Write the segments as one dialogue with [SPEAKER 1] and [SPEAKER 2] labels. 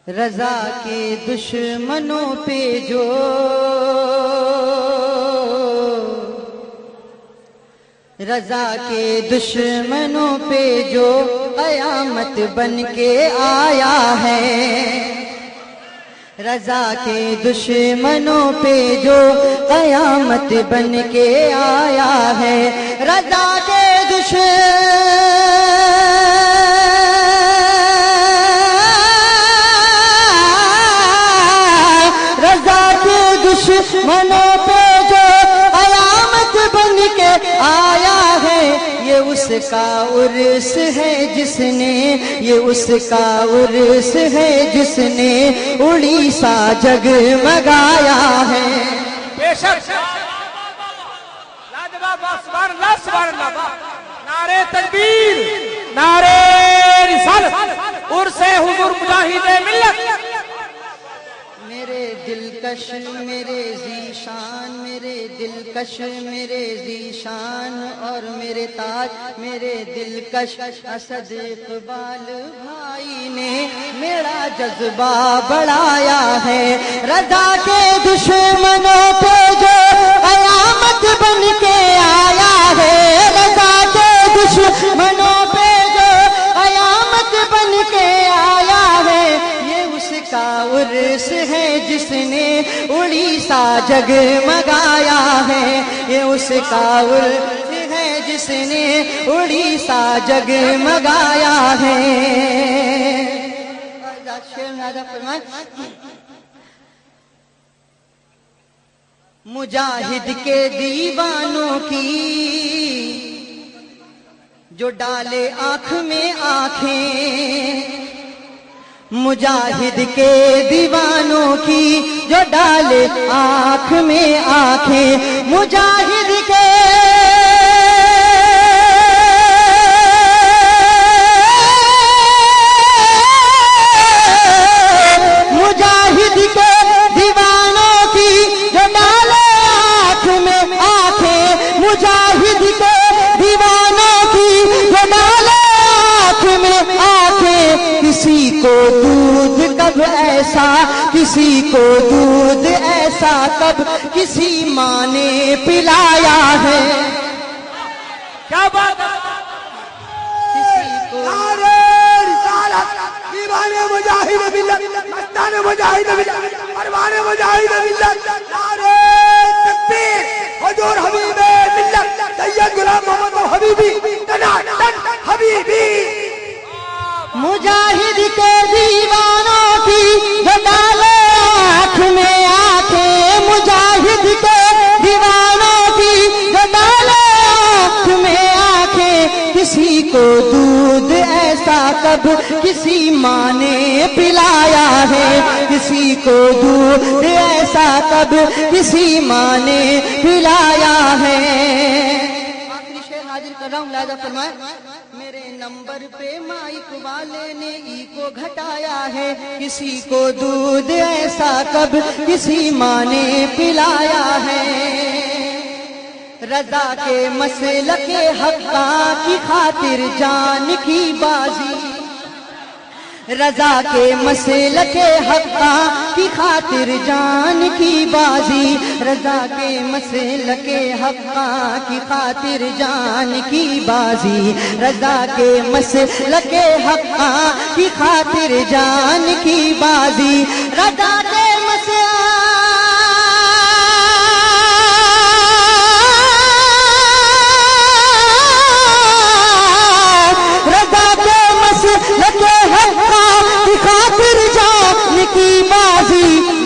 [SPEAKER 1] رضا کے دشمنوں پہ جو رضا کے دشمنوں پہ جو قیامت بن کے آیا ہے، رضا کے دشمنوں پہ جو قیامت بن کے آیا ہے، رضا کے دشمنوں پہ جو قیامت بن کے آیا ہے، یہ اس کا عرس ہے جس نے، یہ اس کا عرس ہے جس نے اڑیسہ جگمگایا ہے۔
[SPEAKER 2] بے شک لاجواب، سبحان اللہ سبحان اللہ، نعرہ تکبیر، نعرہ رسالت، عرس حضور مجاہد ملت۔
[SPEAKER 1] میرے دلکش میرے ذیشان، میرے دلکش میرے ذیشان اور میرے تاج میرے دلکش اسد اقبال بھائی نے میرا جذبہ بڑھایا ہے، رضا کے دشمنوں پہ جو قیامت بن کے آیا ہے، رضا کے دشمنوں پہ جو قیامت بن کے آیا ہے، یہ اس کا عرس ہے جس نے اڑیسہ جگمگایا ہے، یہ اس کا عرس ہے جس نے اڑیسہ جگمگایا ہے۔ مجاہد کے دیوانوں کی جو ڈالے آنکھ میں آنکھیں، مجاہد کے دیوانوں کی جو ڈالے آنکھ میں آنکھیں، مجاہد کے مجاہد کے دیوانوں کی جو ڈالے آنکھ میں آنکھیں، مجاہد کے دیوانوں کی جو ڈالے آنکھ میں آنکھیں، کسی کو دودھ کب ایسا، کسی کو دودھ ایسا کب کسی ماں نے پلایا ہے۔
[SPEAKER 2] کیا بات ہے،
[SPEAKER 1] کسی کو
[SPEAKER 2] نعرہ رسالت، دیوان مجاہد ملت، مستان مجاہد ملت، پروان مجاہد ملت، نعرہ تکبیر، حضور حبیب ملت سید غلام محمد حبیبی، تناٹن حبیبی۔
[SPEAKER 1] مجاہد کے دیوانوں کی جو ڈالے آنکھ میں آنکھیں، مجاہد کے دیوانوں کی جو ڈالے آنکھ میں آنکھیں، کسی کو دودھ ایسا کب کسی ماں نے پلایا ہے، کسی کو دودھ ایسا کب کسی ماں نے پلایا ہے۔ آخری شعر حاضر کر رہا ہوں، لہذا فرمائے، میرے نمبر پہ مائک والے نے ای کو گھٹایا ہے، کسی کو دودھ ایسا کب کسی ماں نے پلایا ہے۔ رضا کے مسلک حقاں کی خاطر جان کی بازی، رضا کے مسلک حقاں کی خاطر جان کی بازی، رضا کے مسلک حقاں کی خاطر جان کی بازی، رضا کے مسلک حقاں کی خاطر جان کی بازی، رضا کے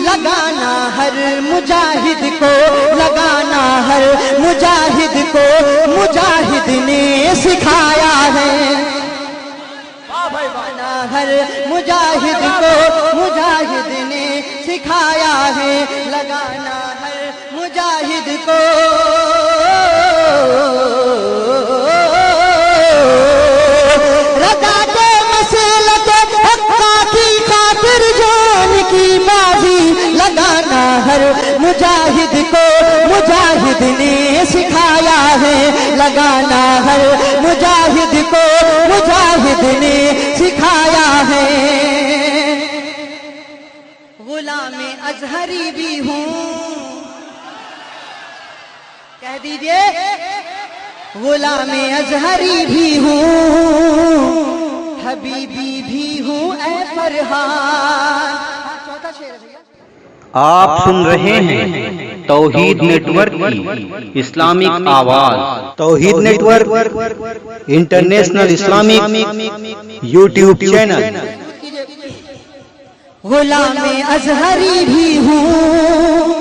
[SPEAKER 1] لگانا ہر مجاہد کو، لگانا ہر مجاہد کو مجاہد نے سکھایا ہے، لگانا ہر مجاہد کو مجاہد نے سکھایا ہے، لگانا ہر مجاہد کو۔ رضا کے مسلک حقاں کی خاطر جان کی بازی، لگانا ہر مجاہد کو مجاہد نے سکھایا ہے، لگانا ہر مجاہد کو مجاہد نے سکھایا ہے۔ ازہری بھی ہوں. کہہ دیجئے غلام ازہری بھی ہوں حبیبی بھی ہوں اے فرحان. چوتھا شعر ہے بھیا.
[SPEAKER 3] آپ سن رہے ہیں توحید نیٹ ورک کی اسلامک آواز. Tawheed network international Islamic YouTube channel.
[SPEAKER 1] Ghulam Azhari بھی ہوں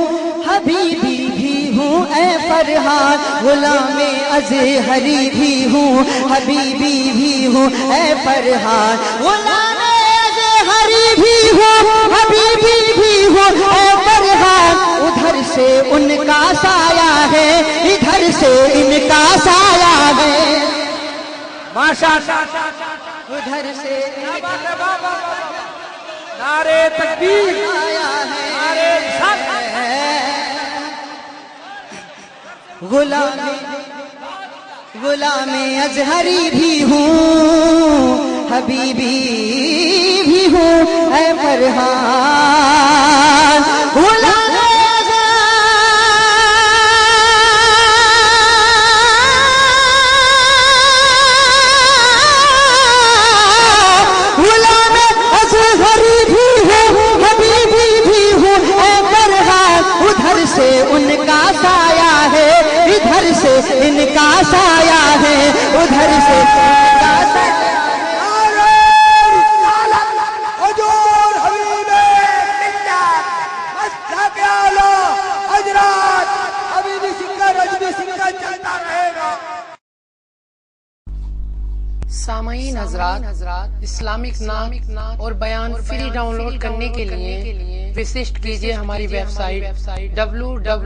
[SPEAKER 1] حبیبی بھی ہوں اے فرحان. غلام ازہری بھی ہوں حبیبی بھی ہوں اے فرحان. غلام ازہری بھی ہوں حبیبی بھی ہوں اے فرحان. ادھر سے ان کا سایہ ہے ادھر سے ان کا سایہ ہے.
[SPEAKER 2] ماشاءاللہ.
[SPEAKER 1] ادھر سے ان کا
[SPEAKER 2] نعرے تکبیر،
[SPEAKER 1] سایہ ہے.
[SPEAKER 2] نعرے رسالت.
[SPEAKER 1] غلام ازہری بھی ہوں حبیبی بھی ہوں اے فرحان. غلام ازہری بھی ہوں حبیبی بھی ہوں اے فرحان. ادھر سے ان کا سایہ ہے ادھر سے ان کا سایہ ہے ادھر سے ان کا سایہ ہے.
[SPEAKER 2] حضور حبیب ملت مسلک اعلی حضرات حبیبی سکہ رجبی سکہ چلتا رہے گا.
[SPEAKER 4] سامعین حضرات، اسلامک نام اور بیان فری ڈاؤن لوڈ کرنے کے لیے وزٹ کیجئے ہماری ویب سائٹ www